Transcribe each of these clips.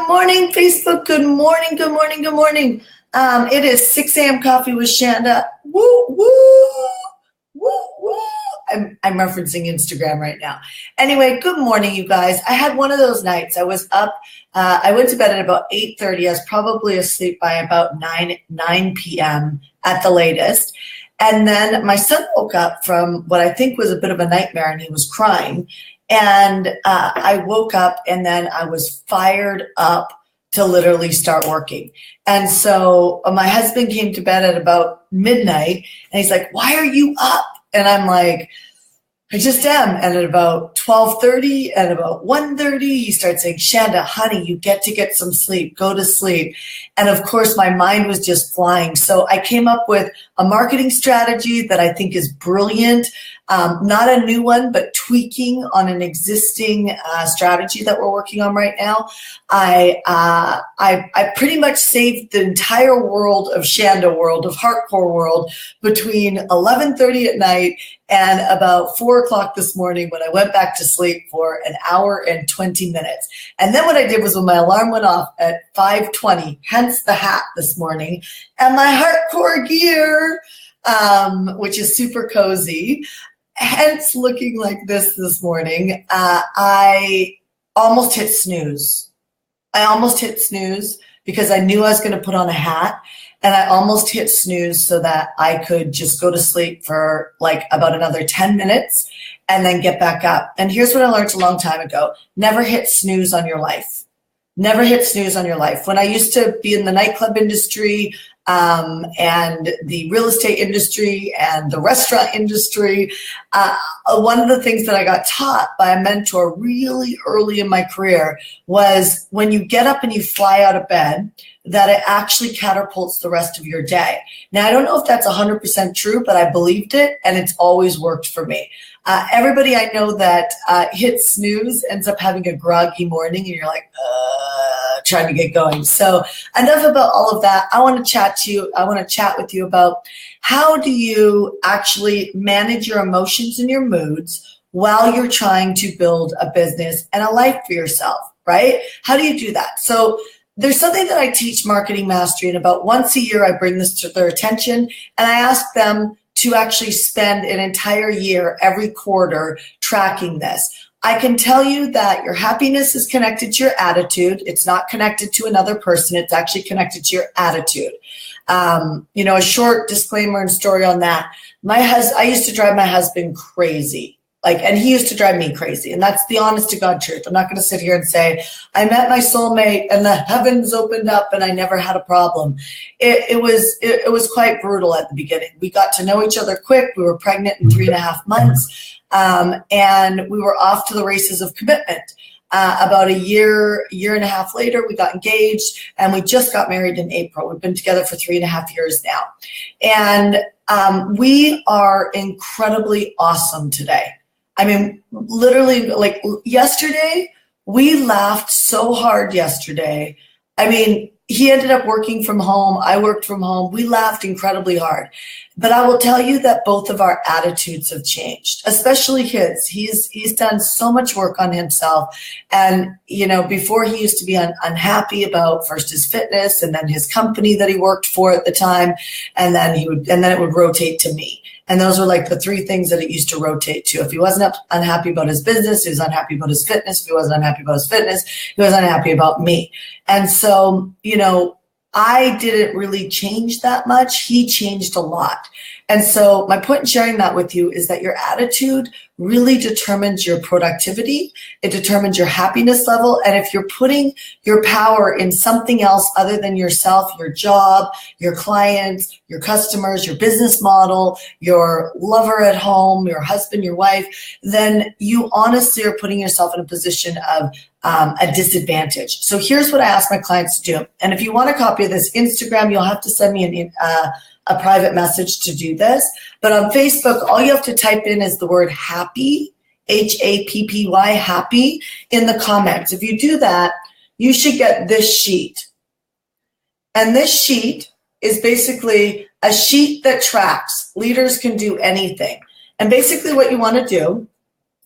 morning, Facebook. Good morning, good morning, good morning. It is 6 a.m. coffee with Shanda. Woo, woo, woo, woo. I'm referencing Instagram right now. Anyway, good morning, you guys. I had one of those nights. I was up. I went to bed at about 8:30. I was probably asleep by about 9 p.m. at the latest. And then my son woke up from what I think was a bit of a nightmare, and he was crying. And I woke up, and then I was fired up to literally start working. And so my husband came to bed at about midnight, and he's like, "Why are you up?" And I'm like, "I just am." And at about 12:30 and about 1:30, he starts saying, "Shanda, honey, you get to get some sleep. Go to sleep." And of course, my mind was just flying. So I came up with a marketing strategy that I think is brilliant. Not a new one, but tweaking on an existing strategy that we're working on right now. I pretty much saved the entire world of Shanda world, of Heartcore world, between 11:30 at night and about 4 o'clock this morning when I went back to sleep for an hour and 20 minutes. And then what I did was when my alarm went off at 5:20, hence the hat this morning, and my Heartcore gear, which is super cozy, hence looking like this morning, I almost hit snooze. I almost hit snooze because I knew I was going to put on a hat, and I almost hit snooze so that I could just go to sleep for like about another 10 minutes and then get back up. And here's what I learned a long time ago. Never hit snooze on your life. Never hit snooze on your life. When I used to be in the nightclub industry, and the real estate industry and the restaurant industry, one of the things that I got taught by a mentor really early in my career was when you get up and you fly out of bed, that it actually catapults the rest of your day. Now, I don't know if that's 100% true, but I believed it, and it's always worked for me. Everybody I know that hits snooze ends up having a groggy morning, and you're like, trying to get going. So enough about all of that. I want to chat to you. I want to chat with you about how do you actually manage your emotions and your moods while you're trying to build a business and a life for yourself, right? How do you do that? So there's something that I teach Marketing Mastery, and about once a year I bring this to their attention, and I ask them to actually spend an entire year every quarter tracking this. I can tell you that your happiness is connected to your attitude. It's not connected to another person. It's actually connected to your attitude. A short disclaimer and story on that. I used to drive my husband crazy. And he used to drive me crazy. And that's the honest to God truth. I'm not going to sit here and say, I met my soulmate and the heavens opened up and I never had a problem. It was quite brutal at the beginning. We got to know each other quick. We were pregnant in 3.5 months. And we were off to the races of commitment. About a year and a half later, we got engaged, and we just got married in April. We've been together for 3.5 years now. And we are incredibly awesome today. I mean, literally, like yesterday, we laughed so hard yesterday. I mean, he ended up working from home. I worked from home. We laughed incredibly hard. But I will tell you that both of our attitudes have changed, especially his. He's done so much work on himself. And, before he used to be unhappy about first his fitness and then his company that he worked for at the time. And then it would rotate to me. And those were like the three things that it used to rotate to. If he wasn't unhappy about his business, he was unhappy about his fitness. If he wasn't unhappy about his fitness, he was unhappy about me. And so, I didn't really change that much. He changed a lot. And so my point in sharing that with you is that your attitude really determines your productivity. It determines your happiness level. And if you're putting your power in something else other than yourself, your job, your clients, your customers, your business model, your lover at home, your husband, your wife, then you honestly are putting yourself in a position of a disadvantage. So here's what I ask my clients to do. And if you want a copy of this Instagram, you'll have to send me a private message to do this. But on Facebook, all you have to type in is the word happy, HAPPY, happy, in the comments. If you do that, you should get this sheet. And this sheet is basically a sheet that tracks. Leaders can do anything. And basically what you want to do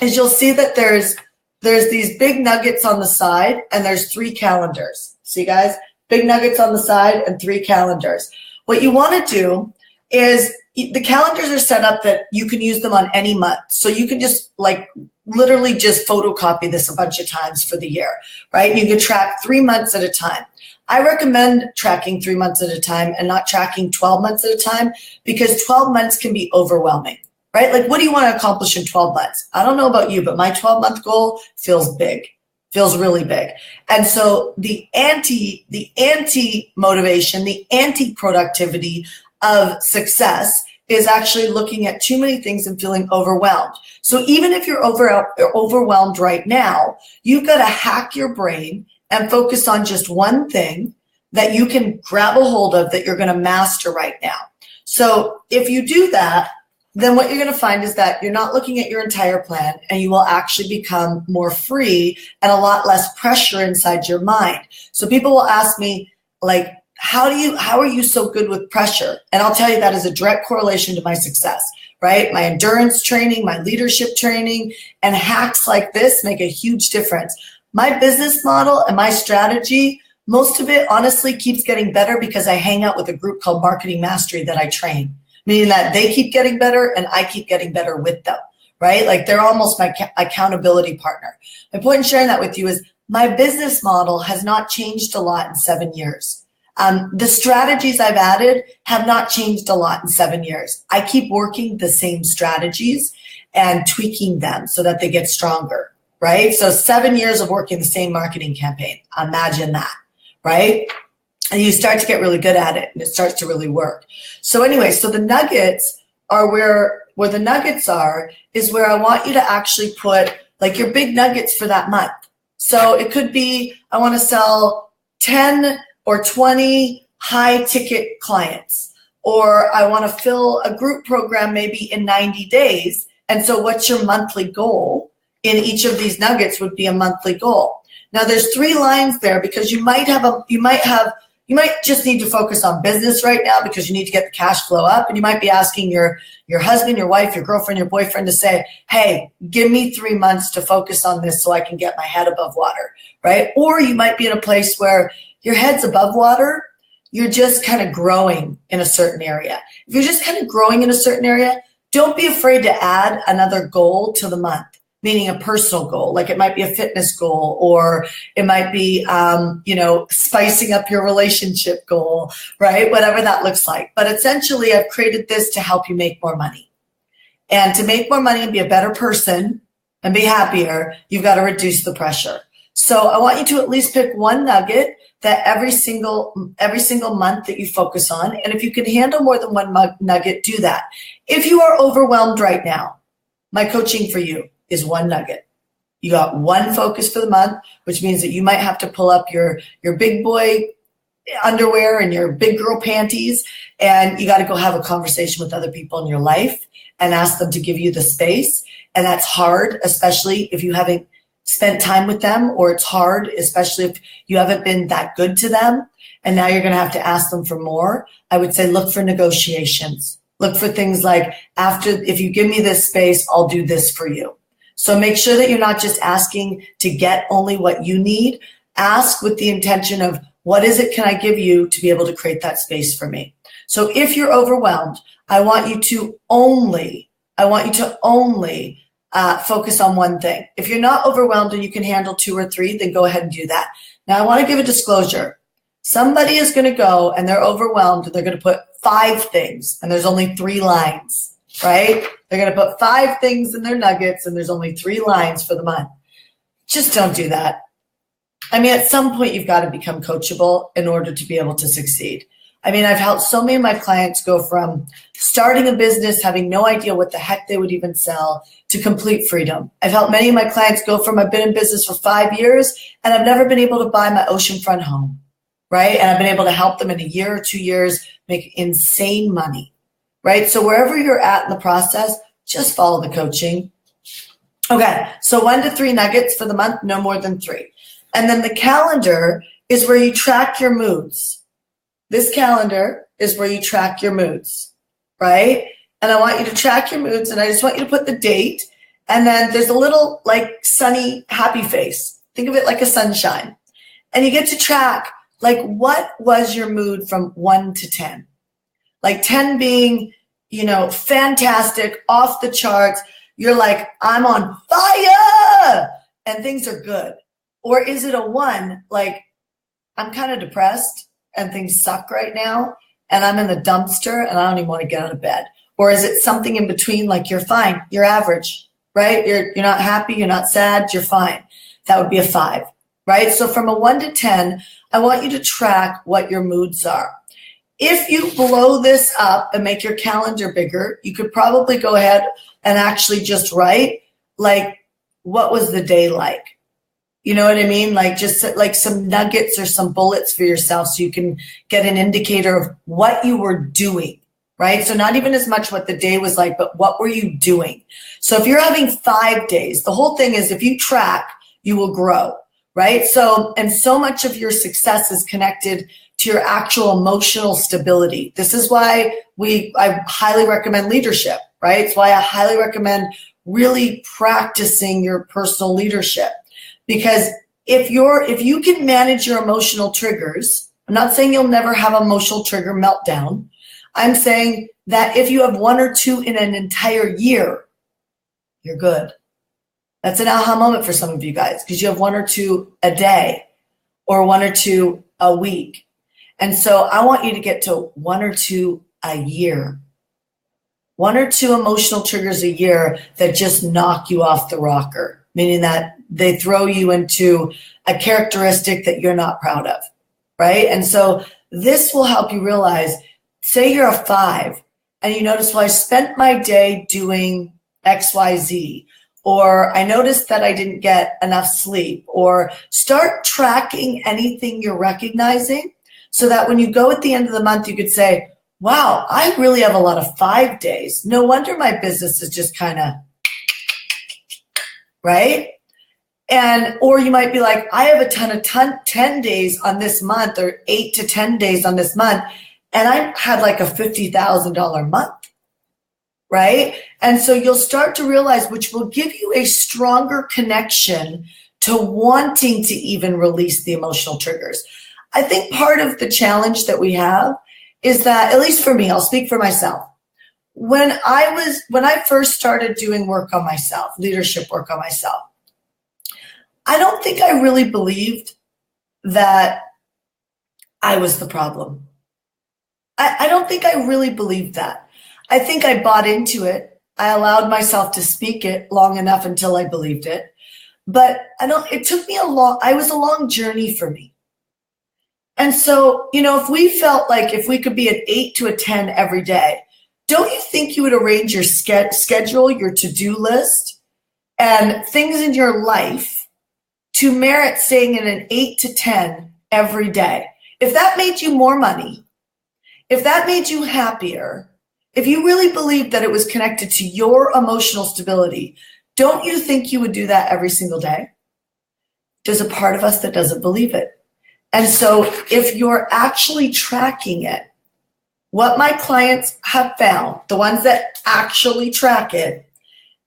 is you'll see that there's there's these big nuggets on the side, and there's 3 calendars. See, guys? Big nuggets on the side and 3 calendars. What you want to do is the calendars are set up that you can use them on any month. So you can just literally just photocopy this a bunch of times for the year, right? You can track 3 months at a time. I recommend tracking 3 months at a time and not tracking 12 months at a time, because 12 months can be overwhelming, right? Like, what do you want to accomplish in 12 months? I don't know about you, but my 12-month goal feels big, feels really big. And so the anti-motivation, the anti-productivity of success is actually looking at too many things and feeling overwhelmed. So even if you're overwhelmed right now, you've got to hack your brain and focus on just one thing that you can grab a hold of that you're going to master right now. So if you do that, then what you're going to find is that you're not looking at your entire plan, and you will actually become more free and a lot less pressure inside your mind. So people will ask me, like, how are you so good with pressure? And I'll tell you that is a direct correlation to my success, right? My endurance training, my leadership training, and hacks like this make a huge difference. My business model and my strategy, most of it honestly keeps getting better because I hang out with a group called Marketing Mastery that I train, meaning that they keep getting better and I keep getting better with them, right? Like, they're almost my accountability partner. My point in sharing that with you is my business model has not changed a lot in 7 years. The strategies I've added have not changed a lot in 7 years. I keep working the same strategies and tweaking them so that they get stronger, right? So 7 years of working the same marketing campaign. Imagine that, right? And you start to get really good at it, and it starts to really work. So anyway, so the nuggets are where the nuggets are is where I want you to actually put like your big nuggets for that month. So it could be, I want to sell 10 or 20 high ticket clients, or I want to fill a group program maybe in 90 days. And so what's your monthly goal? In each of these nuggets would be a monthly goal. Now there's 3 lines there because you might just need to focus on business right now because you need to get the cash flow up. And you might be asking your husband, your wife, your girlfriend, your boyfriend to say, hey, give me 3 months to focus on this so I can get my head above water, right? Or you might be in a place where your head's above water, you're just kind of growing in a certain area. If you're just kind of growing in a certain area, don't be afraid to add another goal to the month, meaning a personal goal. Like, it might be a fitness goal, or it might be, spicing up your relationship goal, right? Whatever that looks like. But essentially, I've created this to help you make more money. And to make more money and be a better person and be happier, you've got to reduce the pressure. So I want you to at least pick one nugget that every single month that you focus on. And if you can handle more than one nugget, do that. If you are overwhelmed right now, my coaching for you is one nugget. You got one focus for the month, which means that you might have to pull up your big boy underwear and your big girl panties, and you got to go have a conversation with other people in your life and ask them to give you the space. And that's hard, especially if you haven't spent time with them, or it's hard, especially if you haven't been that good to them. And now you're going to have to ask them for more. I would say look for negotiations. Look for things like, if you give me this space, I'll do this for you. So make sure that you're not just asking to get only what you need. Ask with the intention of, what is it can I give you to be able to create that space for me? So if you're overwhelmed, I want you to only focus on one thing. If you're not overwhelmed and you can handle 2 or 3, then go ahead and do that. Now, I want to give a disclosure. Somebody is going to go and they're overwhelmed and they're going to put 5 things, and there's only 3 lines, right? They're going to put 5 things in their nuggets and there's only 3 lines for the month. Just don't do that. I mean, at some point you've got to become coachable in order to be able to succeed. I mean, I've helped so many of my clients go from starting a business, having no idea what the heck they would even sell, to complete freedom. I've helped many of my clients go from, I've been in business for 5 years and I've never been able to buy my oceanfront home, right? And I've been able to help them in a year or 2 years make insane money, right? So wherever you're at in the process, just follow the coaching. Okay, so 1 to 3 nuggets for the month, no more than 3. And then the calendar is where you track your moods. This calendar is where you track your moods, right? And I want you to track your moods, and I just want you to put the date And then there's a little like sunny, happy face. Think of it like a sunshine. And you get to track like what was your mood from 1 to 10? Like 10 being, fantastic, off the charts. You're like, I'm on fire and things are good. Or is it a 1, like I'm kind of depressed and things suck right now and I'm in the dumpster and I don't even want to get out of bed? Or is it something in between, like you're fine, you're average, right? You're not happy, you're not sad, you're fine. That would be a 5, right? So from a 1 to 10, I want you to track what your moods are. If you blow this up and make your calendar bigger, you could probably go ahead and actually just write, like, what was the day like? You know what I mean? Like just like some nuggets or some bullets for yourself so you can get an indicator of what you were doing, right? So not even as much what the day was like, but what were you doing? So if you're having 5 days, the whole thing is if you track, you will grow, right? So, and so much of your success is connected to your actual emotional stability. This is why I highly recommend leadership, right? It's why I highly recommend really practicing your personal leadership. Because if you can manage your emotional triggers, I'm not saying you'll never have an emotional trigger meltdown. I'm saying that if you have 1 or 2 in an entire year, you're good. That's an aha moment for some of you guys because you have 1 or 2 a day or 1 or 2 a week. And so I want you to get to 1 or 2 a year. 1 or 2 emotional triggers a year that just knock you off the rocker, meaning that they throw you into a characteristic that you're not proud of, right? And so this will help you realize, say you're a 5 and you notice, well, I spent my day doing XYZ, or I noticed that I didn't get enough sleep, or start tracking anything you're recognizing so that when you go at the end of the month, you could say, wow, I really have a lot of 5 days. No wonder my business is just kind of, right? And, or you might be like, I have a ton of 10 days on this month or 8 to 10 days on this month. And I had like a $50,000 month, right? And so you'll start to realize, which will give you a stronger connection to wanting to even release the emotional triggers. I think part of the challenge that we have is that, at least for me, I'll speak for myself. When I first started doing work on myself, leadership work on myself, I don't think I really believed that I was the problem. I don't think I really believed that. I think I bought into it. I allowed myself to speak it long enough until I believed it. But it took me it was a long journey for me. And so, if we felt like if we could be an 8 to a 10 every day, don't you think you would arrange your schedule, your to-do list, and things in your life to merit staying in an 8 to 10 every day? If that made you more money, if that made you happier, if you really believed that it was connected to your emotional stability, don't you think you would do that every single day? There's a part of us that doesn't believe it. And so if you're actually tracking it, what my clients have found, the ones that actually track it,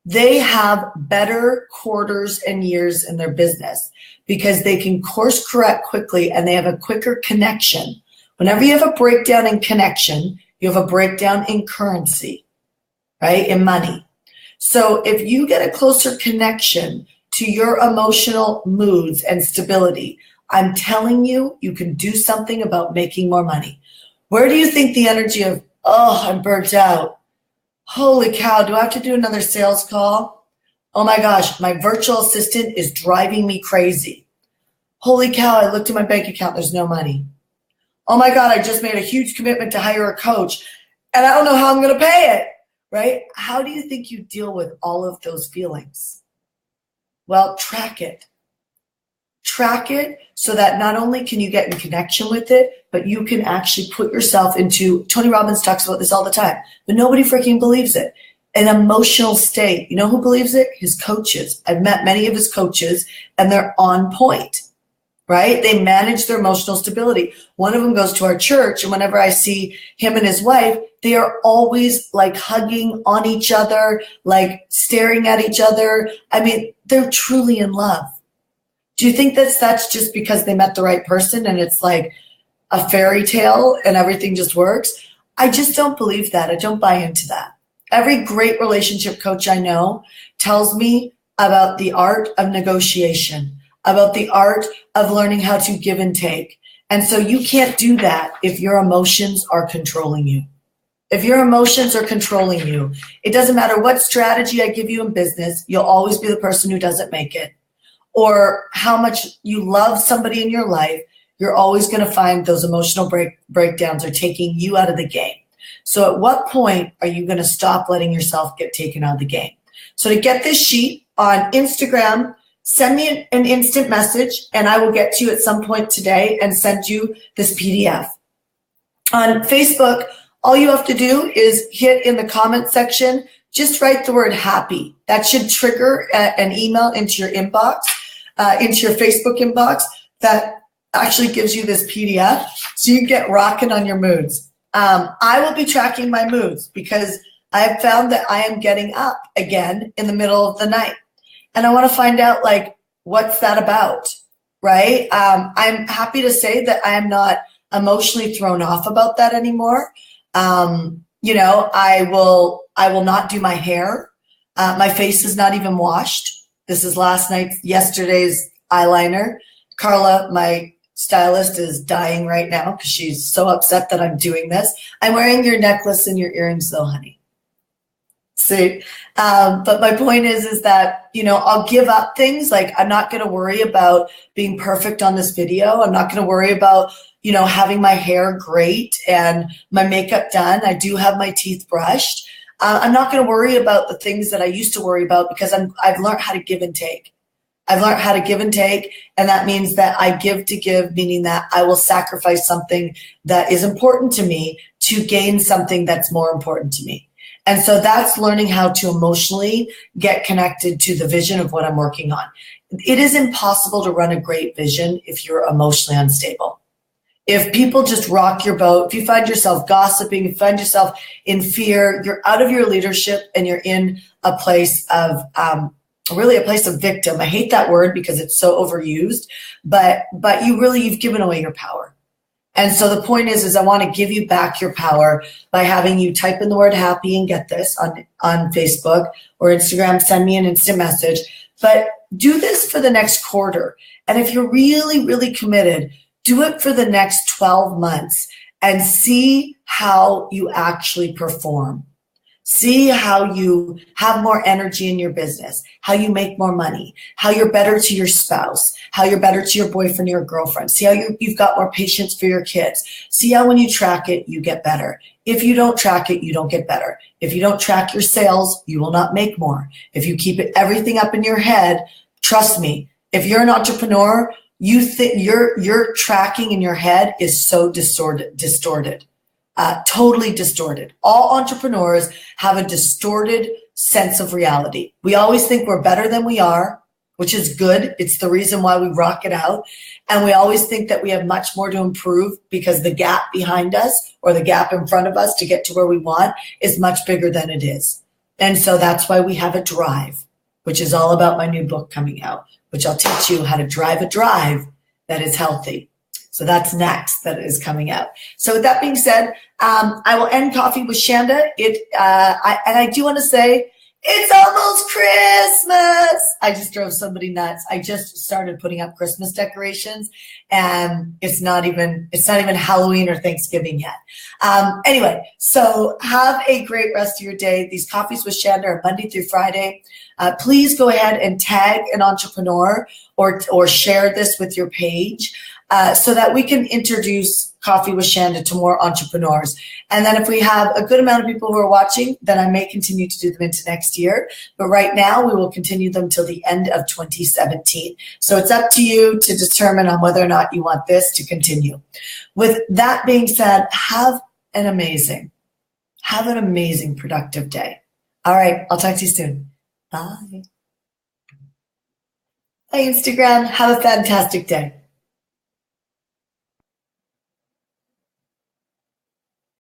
they have better quarters and years in their business because they can course correct quickly and they have a quicker connection. Whenever you have a breakdown in connection, you have a breakdown in currency, right? In money. So if you get a closer connection to your emotional moods and stability, I'm telling you, you can do something about making more money. Where do you think the energy of, oh, I'm burnt out. Holy cow, do I have to do another sales call? Oh my gosh, my virtual assistant is driving me crazy. Holy cow, I looked at my bank account, there's no money. Oh my God, I just made a huge commitment to hire a coach and I don't know how I'm going to pay it, right? How do you think you deal with all of those feelings? Well, track it. Track it so that not only can you get in connection with it, but you can actually put yourself into, Tony Robbins talks about this all the time, but nobody freaking believes it, an emotional state. You know who believes it? His coaches. I've met many of his coaches and they're on point, right? They manage their emotional stability. One of them goes to our church, and whenever I see him and his wife, they are always like hugging on each other, like staring at each other. I mean, they're truly in love. Do you think that's just because they met the right person and it's like a fairy tale and everything just works? I just don't believe that. I don't buy into that. Every great relationship coach I know tells me about the art of negotiation, about the art of learning how to give and take. And so you can't do that if your emotions are controlling you. If your emotions are controlling you, it doesn't matter what strategy I give you in business, you'll always be the person who doesn't make it. Or how much you love somebody in your life, you're always going to find those emotional breakdowns are taking you out of the game. So at what point are you going to stop letting yourself get taken out of the game? So to get this sheet on Instagram, send me an instant message and I will get to you at some point today and send you this PDF. On Facebook, all you have to do is hit in the comment section, just write the word happy. That should trigger an email into your inbox, into your Facebook inbox that actually gives you this PDF so you can get rocking on your moods. I will be tracking my moods because I have found that I am getting up again in the middle of the night. And I want to find out, like, what's that about, right? I'm happy to say that I am not emotionally thrown off about that anymore. You know, I will not do my hair. My face is not even washed. This is yesterday's eyeliner. Carla, my stylist, is dying right now because she's so upset that I'm doing this. I'm wearing your necklace and your earrings though, honey. See, but my point is that, you know, I'll give up things. Like, I'm not going to worry about being perfect on this video. I'm not going to worry about, you know, having my hair great and my makeup done. I do have my teeth brushed. I'm not going to worry about the things that I used to worry about because I've learned how to give and take. I've learned how to give and take, and that means that I give to give, meaning that I will sacrifice something that is important to me to gain something that's more important to me. And so that's learning how to emotionally get connected to the vision of what I'm working on. It is impossible to run a great vision if you're emotionally unstable. If people just rock your boat, if you find yourself gossiping, if you find yourself in fear, you're out of your leadership and you're in a place of really a place of victim. I hate that word because it's so overused, but you've given away your power. And so the point is I want to give you back your power by having you type in the word happy and get this on Facebook or Instagram, send me an instant message, but do this for the next quarter. And if you're really, really committed, do it for the next 12 months and see how you actually perform. See how you have more energy in your business, how you make more money, how you're better to your spouse, how you're better to your boyfriend or your girlfriend. See how you've got more patience for your kids. See how when you track it, you get better. If you don't track it, you don't get better. If you don't track your sales, you will not make more. If you keep everything up in your head, trust me, if you're an entrepreneur, you think your tracking in your head is so distorted. Totally distorted. All entrepreneurs have a distorted sense of reality. We always think we're better than we are, which is good. It's the reason why we rock it out. And we always think that we have much more to improve because the gap behind us or the gap in front of us to get to where we want is much bigger than it is. And so that's why we have a drive, which is all about my new book coming out, which I'll teach you how to drive a drive that is healthy. So that's next, that is coming out. So with that being said, I will end Coffee with Shanda. I do want to say, it's almost Christmas. I just drove somebody nuts. I just started putting up Christmas decorations and it's not even Halloween or Thanksgiving yet. Anyway, so have a great rest of your day. These Coffees with Shanda are Monday through Friday. Please go ahead and tag an entrepreneur or share this with your page. So that we can introduce Coffee with Shanda to more entrepreneurs. And then if we have a good amount of people who are watching, then I may continue to do them into next year. But right now, we will continue them till the end of 2017. So it's up to you to determine on whether or not you want this to continue. With that being said, have an amazing productive day. All right, I'll talk to you soon. Bye. Bye, Instagram. Have a fantastic day.